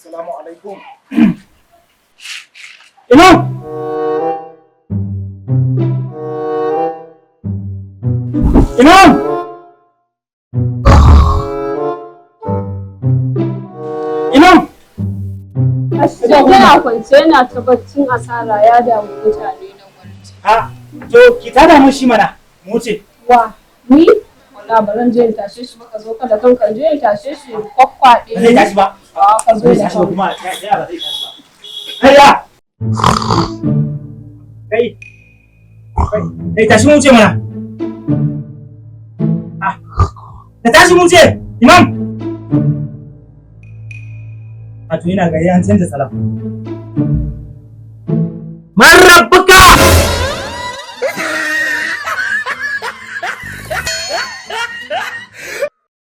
Assalamu alaikum. Imam! Imam! Imam! Yana kwance yana ta baccin asara ya damu mutane na gwamnati. Ha, to ki tada mun shi mana, mu ce. Wa, ni? Wala baran je in tashe shi baka zo kada kanka je in tashe shi kwakwaɗe. Ba zai tashi ba. Ka zo da tashi ba kuma ya ba zai tashi ba. Hayya! Kai tashi mu ce mana. Ah, ka tashi mu ce, Imam! Wato ina ga an canza salam. Man rabbuka!